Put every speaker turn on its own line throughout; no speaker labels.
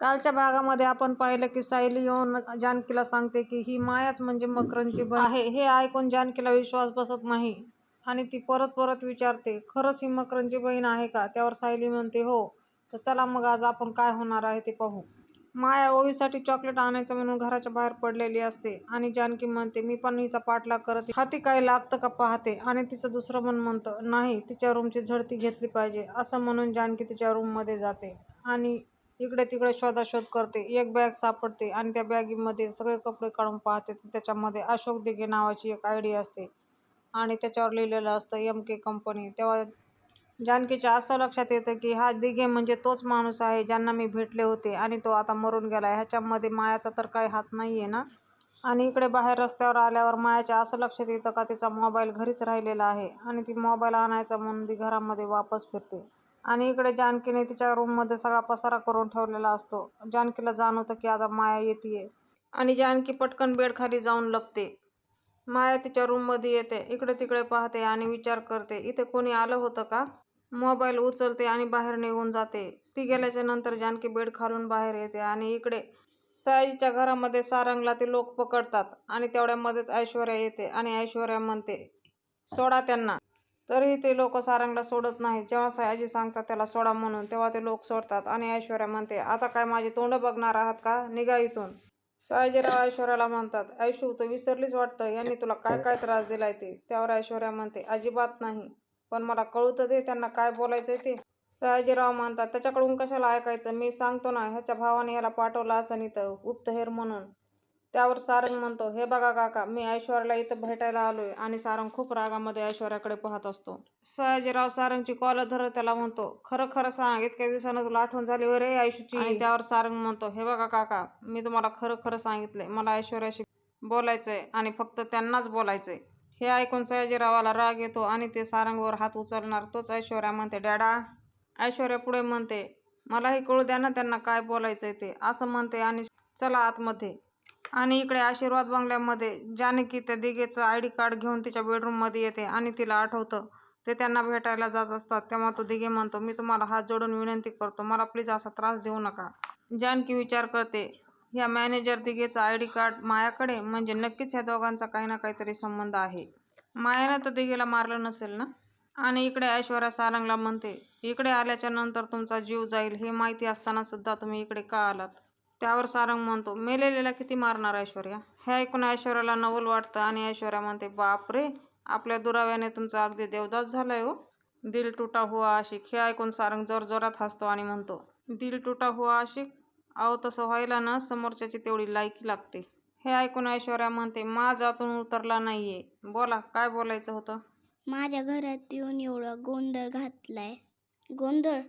कालच्या भागामध्ये आपण पाहिलं की सायली येऊन जानकीला सांगते की ही मायाच म्हणजे मकरंदची बहीण आहे. हे ऐकून जानकीला विश्वास बसत नाही आणि ती परत परत विचारते, खरंच ही मकरंदची बहीण आहे का? त्यावर सायली म्हणते, हो. तर चला मग आज आपण काय होणार आहे ते पाहू. माया ओवीसाठी चॉकलेट आणायचं म्हणून घराच्या बाहेर पडलेली असते आणि जानकी म्हणते, मी पण हिचा पाठलाग करते, हाती काही लागतं का पाहते. आणि तिचं दुसरं मन म्हणतं, नाही, तिच्या रूमची झडती घेतली पाहिजे. असं म्हणून जानकी तिच्या रूममध्ये जाते आणि इकडे तिकडे शोधाशोध करते. एक बॅग सापडते आणि त्या बॅगीमध्ये सगळे कपडे काढून पाहते. त्याच्यामध्ये अशोक दिघे नावाची एक आयडी असते आणि त्याच्यावर लिहिलेलं असतं MK कंपनी. तेव्हा जानकीच्या असं लक्षात येतं की हा दिघे म्हणजे तोच माणूस आहे ज्यांना मी भेटले होते आणि तो आता मरून गेला. ह्याच्यामध्ये मायाचा तर काही हात नाही आहे ना. आणि इकडे बाहेर रस्त्यावर आल्यावर मायाच्या असं लक्षात येतं का तिचा मोबाईल घरीच राहिलेला आहे आणि ती मोबाईल आणायचा म्हणून ती घरामध्ये वापस फिरते. आणि इकडे जानकीने तिच्या रूममध्ये सगळा पसारा करून ठेवलेला असतो. जानकीला जाणवतं की आता माया येते आणि जानकी पटकन बेडखाली जाऊन लपते. माया तिच्या रूममध्ये येते, इकडे तिकडे पाहते आणि विचार करते, इथे कोणी आलं होतं का? मोबाईल उचलते आणि बाहेर निघून जाते. ती गेल्याच्या नंतर जानकी बेड खालून बाहेर येते आणि इकडे सयाजीच्या घरामध्ये सारंगला ते लोक पकडतात आणि तेवढ्यामध्येच ऐश्वर्या येते आणि ऐश्वर्या म्हणते, सोडा त्यांना. तरीही ते लोक सारंगला सोडत नाहीत. जेव्हा सयाजी सांगतात त्याला सोडा म्हणून तेव्हा ते लोक सोडतात आणि ऐश्वर्या म्हणते, आता काय माझी तोंड बघणार आहात का? निघा इथून. सयाजीराव ऐश्वर्याला म्हणतात, ऐशू तू विसरलीच वाटतं, यांनी तुला काय काय त्रास दिलाय ते. त्यावर ऐश्वर्या म्हणते, अजिबात नाही, पण मला कळू तर दे त्यांना काय बोलायचंय ते. सयाजीराव म्हणतात, त्याच्याकडून कशाला ऐकायचं, मी सांगतो ना, ह्याच्या भावाने ह्याला पाठवलं असं इथं गुप्तहेर म्हणून. त्यावर सारंग म्हणतो, हे बघा काका, मी ऐश्वर्याला इथं भेटायला आलोय. आणि सारंग खूप रागामध्ये ऐश्वर्याकडे पाहत असतो. सयाजीराव सारंगची कॉलर धरत त्याला म्हणतो, खरं खरं सांग, इतक्या दिवसानं तुला आठवण झाली रे ऐशूची? आणि त्यावर सारंग म्हणतो, हे बघा काका, मी तुम्हाला खरं खरं सांगितलंय, मला ऐश्वर्याशी बोलायचंय आणि फक्त त्यांनाच बोलायचंय. हे ऐकून सयाजीरावाला राग येतो आणि ते सारंगवर हात उचलणार तोच ऐश्वर्या म्हणते, डॅडा. ऐश्वर्या पुढे म्हणते, मलाही कळू द्या ना त्यांना काय बोलायचंय ते, असं म्हणते आणि चला आतमध्ये. आणि इकडे आशीर्वाद बंगल्यामध्ये जानकी त्या दिघेचं ID कार्ड घेऊन तिच्या बेडरूममध्ये येते आणि तिला आठवतं ते त्यांना भेटायला जात असतात. तेव्हा तो दिघे म्हणतो, मी तुम्हाला हात जोडून विनंती करतो, मला प्लीज असा त्रास देऊ नका. जानकी विचार करते, ह्या मॅनेजर दिघेचं ID कार्ड मायाकडे, म्हणजे नक्कीच ह्या दोघांचा काही ना काहीतरी संबंध आहे. मायानं तर दिघेला मारलं नसेल ना. आणि इकडे ऐश्वर्या सारंगला म्हणते, इकडे आल्याच्या नंतर तुमचा जीव जाईल हे माहिती असताना सुद्धा तुम्ही इकडे का आलात? त्यावर सारंग म्हणतो, मेलेल्याला किती मारणार ऐश्वर्या? हे ऐकून ऐश्वर्याला नवल वाटतं आणि ऐश्वर्या म्हणते, बाप रे, आपल्या दुराव्याने तुमचा अगदी देवदास झालाय हो. दिल टूटा हुआ आशिक. हे ऐकून सारंग जोरजोरात हसतो आणि म्हणतो, दिल टूटा हुआ आशिक? अहो तसं व्हायला ना समोरच्याची तेवढी लायकी लागते. हे ऐकून ऐश्वर्या म्हणते, माझा आतून उतरला नाहीये, बोला काय बोलायचं होतं?
माझ्या घरात येऊन एवढा गोंधळ घातलाय. गोंधळ?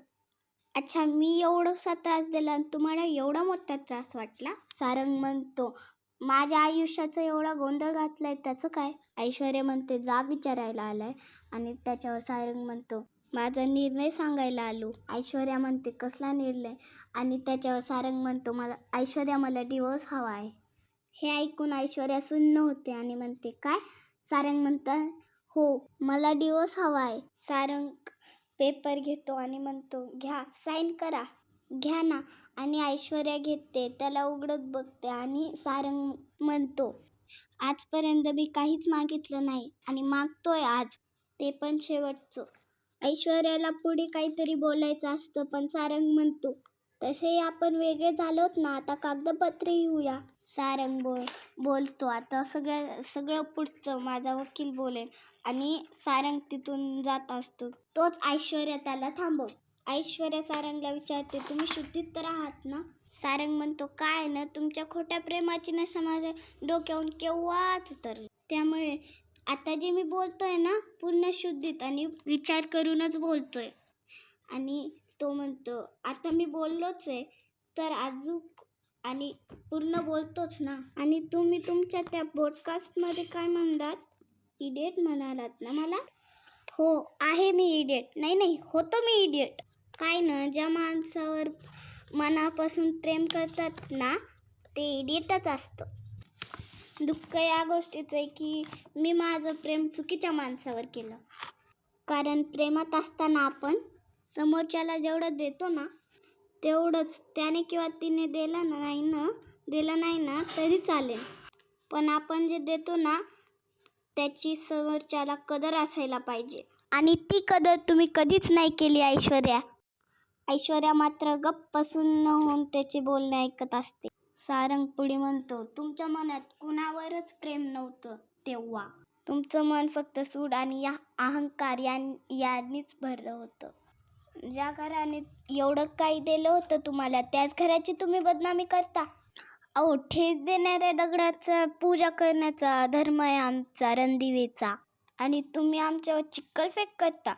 अच्छा, मी एवढासा त्रास दिला आणि तुम्हाला एवढा मोठा त्रास वाटला? सारंग म्हणतो, माझ्या आयुष्याचा एवढा गोंधळ घातलाय त्याचं काय? ऐश्वर्या म्हणते, जा विचारायला आलाय. आणि त्याच्यावर सारंग म्हणतो, माझा निर्णय सांगायला आलो. ऐश्वर्या म्हणते, कसला निर्णय? आणि त्याच्यावर सारंग म्हणतो, मला डिवोर्स हवा आहे. हे ऐकून ऐश्वर्या सुन्न होते आणि म्हणते, काय? सारंग म्हणतात, हो, मला डिवोर्स हवा आहे. सारंग पेपर घेतो आणि म्हणतो, घ्या, साईन करा. घ्या ना. आणि ऐश्वर्या घेते, त्याला उघडत बघते आणि सारंग म्हणतो, आजपर्यंत मी काहीच मागितलं नाही आणि मागतोय आज, ते पण शेवटचं. ऐश्वर्याला पुढे काहीतरी बोलायचं असतं, पण सारंग म्हणतो, तसेही आपण वेगळे झालोत ना, आता कागदपत्रे येऊया. सारंग बोलतो, आता सगळं पुढचं माझा वकील बोलेल. आणि सारंग तिथून जात असतो. तोच ऐश्वर्या त्याला थांबव. ऐश्वर्या सारंगला विचारते, तुम्ही शुद्धीत तर आहात ना? सारंग म्हणतो, काय ना, तुमच्या खोट्या प्रेमाची नशा माझ्या डोक्यावरून केव्हाच उतरली. त्यामुळे आता जे मी बोलतोय ना, पूर्ण शुद्धीत आणि विचार करूनच बोलतोय. आणि तो म्हणतो, आता मी बोललोच आहे तर अजून आणि पूर्ण बोलतोच ना. आणि तुम्ही तुमच्या त्या पॉडकास्टमध्ये काय म्हणलात? इडियट म्हणालात ना मला? हो, आहे मी इडियट. नाही, होतो मी इडियट. काय ना, ज्या माणसावर मनापासून प्रेम करतात ना, ते इडियटच असतं. दुःख या गोष्टीचं आहे की मी माझं प्रेम चुकीच्या माणसावर केलं. कारण प्रेमात असताना आपण समोरच्याला जेवढं देतो ना, तेवढंच त्याने किंवा तिने दिलं नाही ना तरी चालेल, पण आपण जे देतो ना त्याची समोरच्याला कदर असायला पाहिजे. आणि ती कदर तुम्ही कधीच नाही केली ऐश्वर्या. ऐश्वर्या मात्र गप्प सुन्न होऊन त्याचे बोलणे ऐकत असते. सारंग पुढे म्हणतो, तुमच्या मनात कुणावरच प्रेम नव्हतं तेव्हा. तुमचं मन फक्त सूड आणि अहंकार यांनीच भरलं होतं. ज्या घराने एवढं काही दिलं होतं तुम्हाला त्याच घराची तुम्ही बदनामी करता. अहो, ठेच देणाऱ्या दगडाचा पूजा करण्याचा धर्म आहे आमचा रणदिवेचा, आणि तुम्ही आमच्यावर चिखलफेक करता.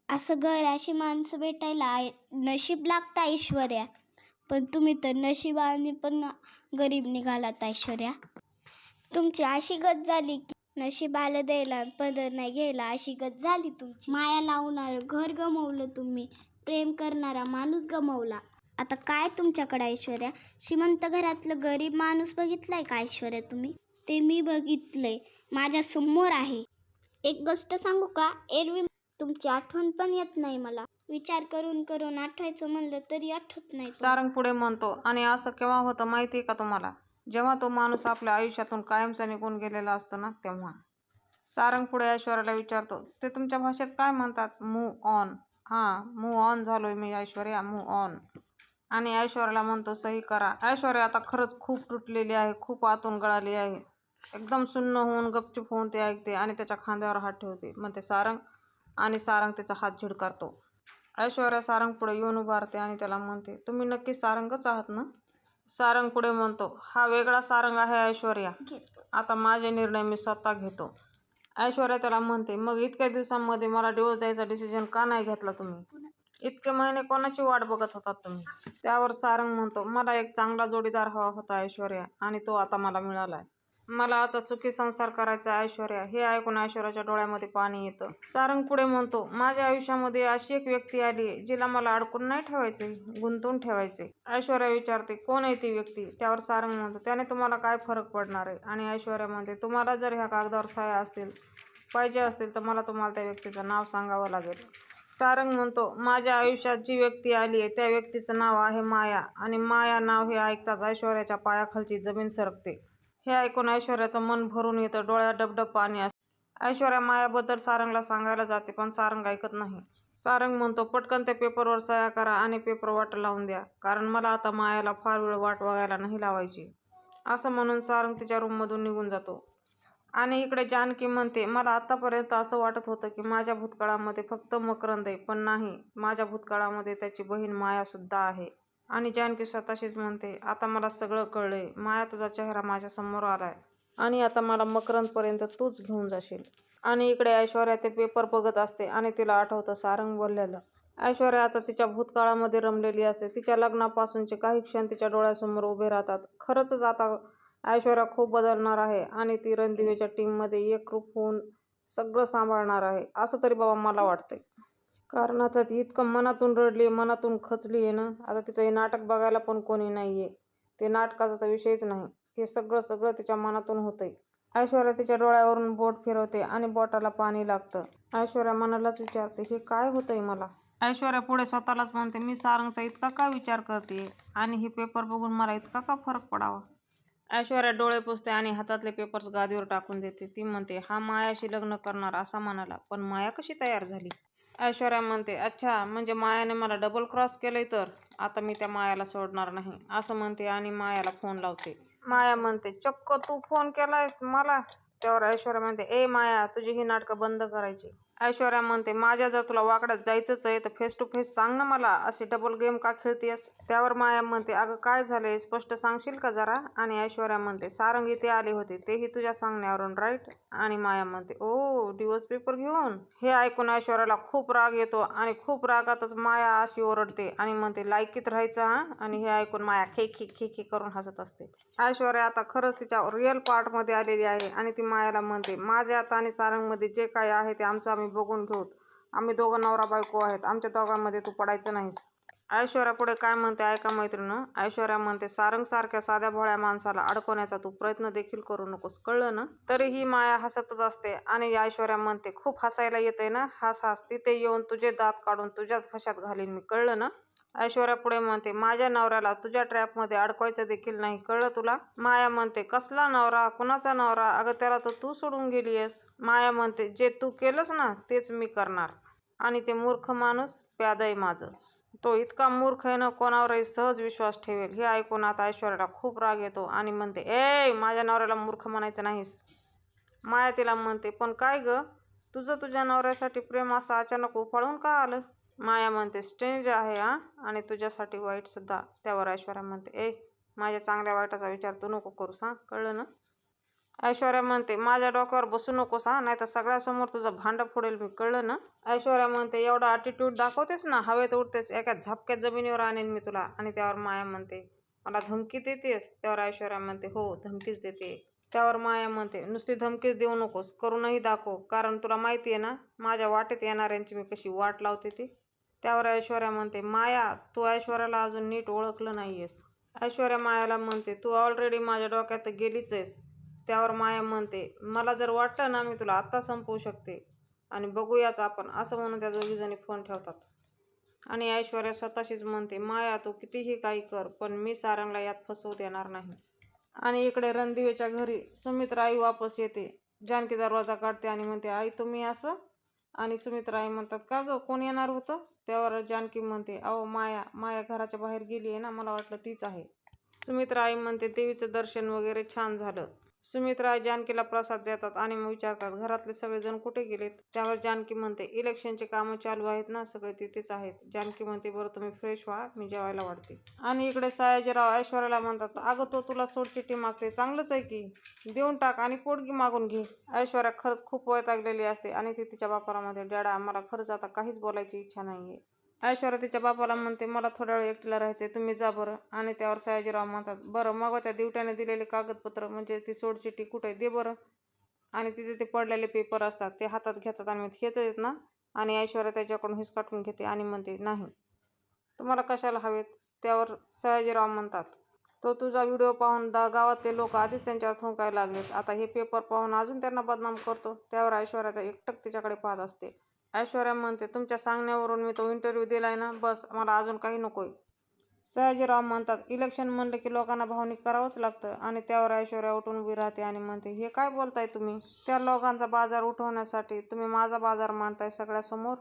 असं घर, अशी माणसं भेटायला नशीब लागतं ऐश्वर्या. पण तुम्ही तर नशिबाने पण गरीब निघालात ऐश्वर्या. तुमची अशी गत झाली की नशीब आलं द्यायला पदर नाही घ्यायला अशी गत झाली तुमची. माया लावणारं घर गमावलं तुम्ही, प्रेम करणारा माणूस गमावला. आता काय तुमच्याकडे ऐश्वर्या? श्रीमंत घरातलं गरीब माणूस बघितलाय का ऐश्वर्या तुम्ही? ते मी बघितलंय, माझ्या समोर आहे. एक गोष्ट सांगू का, एरवी तुमची आठवण पण येत नाही मला. विचार करून करून आठवायचं म्हणलं तरी आठवत नाही.
सारंग पुढे म्हणतो, आणि असं केव्हा होतं माहिती आहे का तुम्हाला? जेव्हा तो माणूस आपल्या आयुष्यातून कायमचा निघून गेलेला असतो ना तेव्हा. सारंग पुढे ऐश्वर्याला विचारतो, ते तुमच्या भाषेत काय म्हणतात? Move on. हां, मूव्ह ऑन झालोय मी ऐश्वर्या, मूव्ह ऑन. आणि ऐश्वर्याला म्हणतो, सही करा. ऐश्वर्या आता खरंच खूप तुटलेली आहे, खूप आतून गळाली आहे. एकदम सुन्न होऊन गपचूप होऊन ते ऐकते आणि त्याच्या खांद्यावर हात ठेवते. म्हणते सारंग, आणि सारंग त्याचा हात झिडकारतो. ऐश्वर्या सारंग पुढे येऊन उभारते आणि त्याला म्हणते, तुम्ही नक्की सारंगच आहात ना? सारंग पुढे म्हणतो, हा वेगळा सारंग आहे ऐश्वर्या. आता माझे निर्णय मी स्वतः घेतो. ऐश्वर्या त्याला म्हणते, मग इतक्या दिवसांमध्ये मला डिवोर्स द्यायचा डिसिजन का नाही घेतला तुम्ही? इतके महिने कोणाची वाट बघत होतात तुम्ही? त्यावर सारंग म्हणतो, मला एक चांगला जोडीदार हवा होता ऐश्वर्या, आणि तो आता मला मिळालाय. मला आता सुखी संसार करायचा ऐश्वर्या. हे ऐकून ऐश्वर्याच्या डोळ्यामध्ये पाणी येतं. सारंग पुढे म्हणतो, माझ्या आयुष्यामध्ये अशी एक व्यक्ती आली आहे जिला मला अडकून नाही ठेवायचे, गुंतून ठेवायचे. ऐश्वर्या विचारते, कोण आहे ती व्यक्ती? त्यावर सारंग म्हणतो, त्याने तुम्हाला काय फरक पडणार आहे? आणि ऐश्वर्या म्हणते, तुम्हाला जर ह्या कागदावर सह्या पाहिजे असतील तर मला तुम्हाला त्या व्यक्तीचं नाव सांगावं लागेल. सारंग म्हणतो, माझ्या आयुष्यात जी व्यक्ती आली आहे त्या व्यक्तीचं नाव आहे माया. आणि माया नाव हे ऐकताच ऐश्वर्याच्या पायाखालची जमीन सरकते. हे ऐकून ऐश्वर्याचं मन भरून येतं, डोळ्यात डबडब पाणी असतं. ऐश्वर्या मायाबद्दल सारंगला सांगायला जाते, पण सारंग ऐकत नाही. सारंग म्हणतो, पटकन त्या पेपरवर सह्या करा आणि पेपर वाट लावून द्या, कारण मला आता मायाला फार वेळ वाट बघायला नाही लावायची. असं म्हणून सारंग तिच्या रूममधून निघून जातो. आणि इकडे जानकी म्हणते, मला आतापर्यंत असं वाटत होतं की माझ्या भूतकाळामध्ये फक्त मकरंद आहे, पण नाही, माझ्या भूतकाळामध्ये त्याची बहीण मायासुद्धा आहे. आणि जानकी स्वतःशीच म्हणते, आता मला सगळं कळलंय. माया, तुझा चेहरा माझ्या समोर आलाय आणि आता मला मकरंदपर्यंत तूच घेऊन जाशील. आणि इकडे ऐश्वर्या ते पेपर बघत असते आणि तिला आठवतं सारंग बोललेलं. ऐश्वर्या आता तिच्या भूतकाळामध्ये रमलेली असते. तिच्या लग्नापासूनचे काही क्षण तिच्या डोळ्यासमोर उभे राहतात. खरंच आता ऐश्वर्या खूप बदलणार आहे आणि ती रणदिवेच्या टीममध्ये एकरूप होऊन सगळं सांभाळणार आहे, असं तरी बाबा मला वाटतंय. कारण आता ती इतकं मनातून रडली, मनातून खचली आहे ना. आता तिचं हे नाटक बघायला पण कोणी नाही आहे. ते नाटकाचा तर विषयच नाही. हे सगळं तिच्या मनातून होतंय. ऐश्वर्या तिच्या डोळ्यावरून बोट फिरवते आणि बोटाला पाणी लागतं. ऐश्वर्या मनालाच विचारते, हे काय होतंय मला? ऐश्वर्या पुढे स्वतःलाच म्हणते, मी सारंगचा इतका का विचार करते आणि हे पेपर बघून मला इतका का फरक पडावा? ऐश्वर्या डोळे पुसते आणि हातातले पेपर्स गादीवर टाकून देते. ती म्हणते, हा मायाशी लग्न करणार असा म्हणाला, पण माया कशी तयार झाली? ऐश्वर्या म्हणते, अच्छा, म्हणजे मायाने मला डबल क्रॉस केलंय, तर आता मी त्या मायाला सोडणार नाही, असं म्हणते आणि मायाला फोन लावते. माया म्हणते, चक्क तू फोन केलायस मला? त्यावर ऐश्वर्या म्हणते, ए माया, तुझी ही नाटकं बंद करायची. ऐश्वर्या म्हणते, माझ्या जर तुला वाकड्यात जायचंच आहे तर फेस टू फेस सांग ना मला, अशी डबल गेम का खेळतेस? त्यावर माया म्हणते, अगं काय झालंय, स्पष्ट सांगशील का जरा? आणि ऐश्वर्या म्हणते, सारंग इथे आले होते, तेही तुझ्या सांगण्यावरून, राईट? आणि माया म्हणते, ओ, डिवोर्स पेपर घेऊन? हे ऐकून ऐश्वर्याला खूप राग येतो आणि खूप रागातच माया अशी ओरडते आणि म्हणते, लायकीत राहायचं हा? आणि हे ऐकून माया खे खे खे खे करून हसत असते. ऐश्वर्या आता खरंच तिच्या रिअल पार्टमध्ये आलेली आहे आणि ती मायाला म्हणते, माझ्यात आणि सारंगमध्ये जे काय आहे ते आमचं आम्ही बघून घेऊ. आम्ही दोघं नवरा बायको आहेत, आमच्या दोघांमध्ये तू पडायचं नाहीस. ऐश्वर्या पुढे काय म्हणते ऐका मैत्रिणींनो. ऐश्वर्या म्हणते, सारंगसारख्या साध्या भोळ्या माणसाला अडकवण्याचा तू प्रयत्न देखील करू नकोस, कळलं ना? तरीही माया हसतच असते आणि ऐश्वर्या म्हणते, खूप हसायला येतंय ना? हस हस, तिथे येऊन तुझे दात काढून तुझ्याच घशात घालीन मी, कळलं ना? ऐश्वर्या पुढे म्हणते, माझ्या नवऱ्याला तुझ्या ट्रॅपमध्ये अडकवायचं देखील नाही, कळलं तुला? माया म्हणते, कसला नवरा, कुणाचा नवरा? अगं त्याला तर तू सोडून गेली आहेस. माया म्हणते, जे तू केलंस ना तेच मी करणार. आणि ते मूर्ख माणूस प्याद आहे माझं. तो इतका मूर्ख आहे ना, कोणावरही सहज विश्वास ठेवेल. हे ऐकून आता ऐश्वर्याला खूप राग येतो आणि म्हणते, ए, माझ्या नवऱ्याला मूर्ख म्हणायचं नाहीस. माया तिला म्हणते, पण काय ग, तुझं तुझ्या नवऱ्यासाठी प्रेम असं अचानक उफाळून का आलं? माया म्हणते, स्ट्रेंज आहे हा, आणि तुझ्यासाठी वाईटसुद्धा. त्यावर ऐश्वर्या म्हणते, ए, माझ्या चांगल्या वाईटाचा विचार तू नको करूस हा, कळलं ना? ऐश्वर्या म्हणते, माझ्या डोक्यावर बसू नकोस हा, नाही तर सगळ्यासमोर तुझं भांडं फोडेल मी, कळलं ना? ऐश्वर्या म्हणते, एवढा ॲटिट्यूड दाखवतेस ना, हवेत उडतेस, एका झपक्यात जमिनीवर आणेन मी तुला. आणि त्यावर माया म्हणते, मला धमकी देतेस? त्यावर ऐश्वर्या म्हणते, हो, धमकीच देते. त्यावर माया म्हणते, नुसती धमकीच देऊ नकोस, करूनही दाखव, कारण तुला माहिती आहे ना माझ्या वाटेत येणाऱ्यांची मी कशी वाट लावते ती. त्यावर ऐश्वर्या म्हणते, माया, तू ऐश्वर्याला अजून नीट ओळखलं नाहीयेस. ऐश्वर्या मायाला म्हणते, तू ऑलरेडी माझ्या डोक्यात गेलीच आहेस. त्यावर माया म्हणते, मला जर वाटलं ना मी तुला आत्ता संपवू शकते, आणि बघूयाच आपण, असं म्हणून त्या दोघीजणी फोन ठेवतात. आणि ऐश्वर्या स्वतःशीच म्हणते, माया, तू कितीही काही कर, पण मी सारंगला यात फसवू देणार नाही. आणि इकडे रणदिवेच्या घरी सुमित्रा आई वापस येते. जानकी दरवाजा काढते आणि म्हणते, आई तुम्ही असं? आणि सुमित्रा आई म्हणतात, का गं, कोण येणार होतं? त्यावर जानकी म्हणते, अहो माया घराच्या बाहेर गेली आहे ना, मला वाटलं तीच आहे. सुमित्रा आई म्हणते, देवीचं दर्शन वगैरे छान झालं. सुमित्रा आई जानकीला प्रसाद देतात आणि मग विचारतात, घरातले सगळेजण कुठे गेलेत? त्यावर जानकी म्हणते, इलेक्शनचे कामं चालू आहेत ना, सगळे तिथेच आहेत. जानकी म्हणते, बरं तुम्ही फ्रेश व्हा, मी जेवायला वाढते. आणि इकडे सयाजीराव ऐश्वर्याला म्हणतात, अगं तो तुला सोडचिठ्ठी मागते, चांगलंच आहे की, देऊन टाक आणि पोटगी मागून घे. ऐश्वर्या खरंच खूप वैतागलेली असते आणि ती तिच्या बापाला म्हणते, डॅडा, मला खरंच आता काहीच बोलायची इच्छा नाहीये. ऐश्वर्या तिच्या बापाला म्हणते, मला थोड्या वेळ एकटीला राहायचंय, तुम्ही जा बरं. आणि त्यावर सयाजीराव म्हणतात, बरं मग त्या दिवट्याने दिलेले कागदपत्र म्हणजे ती सोडचिठ्ठी कुठे, दे बरं. आणि तिथे ते पडलेले पेपर असतात ते हातात घेतात आणि हेच आहेत ना. आणि ऐश्वर्या त्याच्याकडून हिसकाटून घेते आणि म्हणते, नाही, तुम्हाला कशाला हवेत? त्यावर सयाजीराव म्हणतात, तो तुझा व्हिडिओ पाहून गावातले लोक आधीच त्यांच्यावर थुंकायला लागलेत, आता हे पेपर पाहून अजून त्यांना बदनाम करतो. त्यावर ऐश्वर्या एकटक तिच्याकडे पाहत असते. ऐश्वर्या म्हणते, तुमच्या सांगण्यावरून मी तो इंटरव्ह्यू दिलाय ना, बस, मला अजून काही नकोय. सयाजीराव म्हणतात, इलेक्शन म्हणलं की लोकांना भावनिक करावंच लागतं. आणि त्यावर ऐश्वर्या उठून उभी राहते आणि म्हणते, हे काय बोलताय तुम्ही? त्या लोकांचा बाजार उठवण्यासाठी तुम्ही माझा बाजार मांडताय सगळ्यासमोर?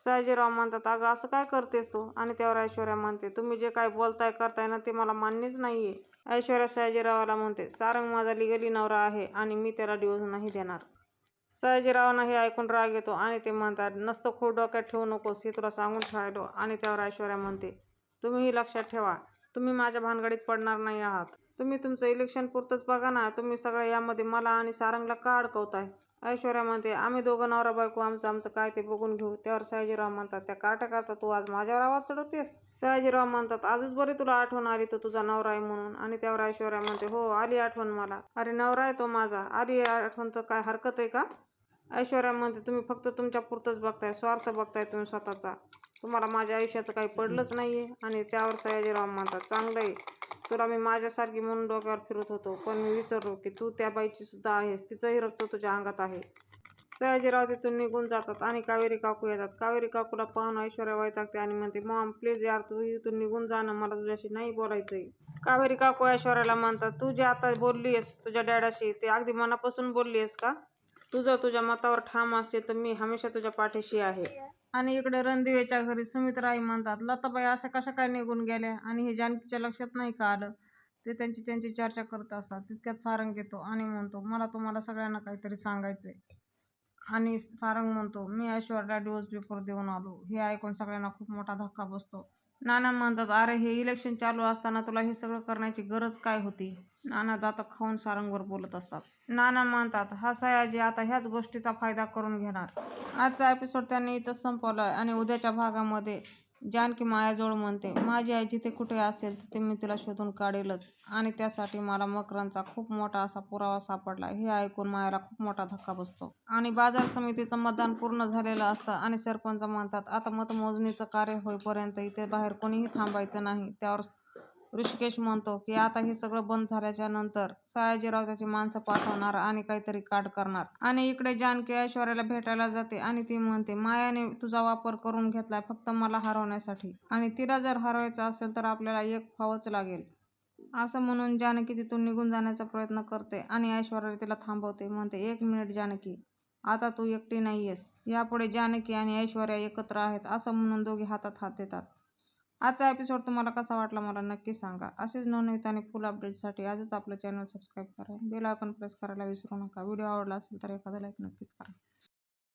सयाजीराव म्हणतात, अगं असं काय करतेस तू? आणि त्यावर ऐश्वर्या म्हणते, तुम्ही जे काय बोलताय करताय ना ते मला मान्यच नाहीये. ऐश्वर्या सयाजीरावाला म्हणते, सारंग माझा लिगली नवरा आहे आणि मी त्याला डिवोर्स नाही देणार. सयाजीरावांना हे ऐकून राग येतो आणि ते म्हणतात, नसतं खूप डोक्यात ठेवू नकोस, हे तुला सांगून ठेवायलो. आणि त्यावर ऐश्वर्या म्हणते, तुम्हीही लक्षात ठेवा, तुम्ही माझ्या भानगडीत पडणार नाही आहात. तुम्ही तुमचं इलेक्शन पुरतंच बघा ना, तुम्ही सगळ्या यामध्ये मला आणि सारंगला का अडकवताय? ऐश्वर्या म्हणते, आम्ही दोघं नवरा बायको आमचं काय ते बघून घेऊ. त्यावर सयाजीराव म्हणतात, त्या कार्ट्या करता तू आज माझ्यावर आवाज चढवतेस? सयाजीराव म्हणतात, आजच बरी तुला आठवण आली तो तुझा नवरा आहे म्हणून. आणि त्यावर ऐश्वर्या म्हणते, हो, आली आठवण मला. अरे नवरा आहे तो माझा, आली आठवण तर काय हरकत आहे का? ऐश्वर्या म्हणते, तुम्ही फक्त तुमच्या पुरतंच बघताय, स्वार्थ बघताय तुम्ही स्वतःचा, तुम्हाला माझ्या आयुष्याचं काही पडलंच नाहीये. आणि त्यावर सयाजीराव म्हणतात, चांगलं आहे, तुला मी माझ्यासारखी म्हणून डोक्यावर फिरत होतो, पण मी विसरलो की तू त्या बाईची सुद्धा आहेस, तिचंही रक्त तुझ्या अंगात आहे. सयाजीराव तिथून निघून जातात आणि कावेरी काकू येतात. कावेरी काकूला पाहून ऐश्वर्या वैतागते आणि म्हणते, मॉम प्लीज यार, तू इथून निघून जा ना, मला तुझ्याशी नाही बोलायचंय. कावेरी काकू ऐश्वर्याला म्हणतात, तू जे आता बोललीस तुझ्या डॅडाशी ते अगदी मनापासून बोललीस का? तू जर तुझ्या मतावर ठाम असते तर मी हमेशा तुझ्या पाठीशी आहे. आणि इकडे रणदिवेच्या घरी सुमित्रा आई म्हणतात, लताबाई अशा कशा काय निघून गेल्या आणि हे जानकीच्या लक्षात नाही का आलं? ते त्यांची चर्चा करत असतात. तितक्यात सारंग येतो आणि म्हणतो, मला तुम्हाला सगळ्यांना काहीतरी सांगायचंय. आणि सारंग म्हणतो, मी ऐश्वर्याला डिवोर्स पेपर देऊन आलो. हे ऐकून सगळ्यांना खूप मोठा धक्का बसतो. नाना म्हणतात, अरे हे इलेक्शन चालू असताना तुला हे सगळं करण्याची गरज काय होती? नाना दात खाऊन सारंगवर बोलत असतात. नाना म्हणतात, हा सयाजी आता ह्याच गोष्टीचा फायदा करून घेणार. आजचा एपिसोड त्यांनी इथं संपवला आणि उद्याच्या भागामध्ये जानकी मायाजवळ म्हणते, माझी आई जिथे कुठे असेल तिथे मी तिला शोधून काढेलच आणि त्यासाठी मला मकरंदचा खूप मोठा असा पुरावा सापडला. हे ऐकून मायाला खूप मोठा धक्का बसतो. आणि बाजार समितीचं मतदान पूर्ण झालेलं असतं आणि सरपंच म्हणतात, आता मतमोजणीचं कार्य होईपर्यंत इथे बाहेर कोणीही थांबायचं नाही. त्यावर ऋषिकेश म्हणतो की आता हे सगळं बंद झाल्याच्या नंतर सयाजीराव त्याची माणसं पाठवणार आणि काहीतरी काढ करणार. आणि इकडे जानकी ऐश्वर्याला भेटायला जाते आणि ती म्हणते मायाने तुझा वापर करून घेतलाय फक्त मला हरवण्यासाठी, आणि तिला जर हरवायचं असेल तर आपल्याला एक व्हावंच लागेल. असं म्हणून जानकी तिथून निघून जाण्याचा प्रयत्न करते आणि ऐश्वर्या तिला थांबवते. म्हणते 1 मिनिट जानकी, आता तू एकटी नाहीयेस. यापुढे जानकी आणि ऐश्वर्या एकत्र आहेत असं म्हणून दोघे हातात हात देतात. आजचा एपिसोड तुम्हाला कसा वाटला मला नक्की सांगा. असेच नवनवीन आणि फुल अपडेटसाठी आजच आपलं चॅनल सबस्क्राईब करा. बेल आयकॉन प्रेस करायला विसरू नका. व्हिडिओ आवडला असेल तर एखादा लाईक नक्कीच करा.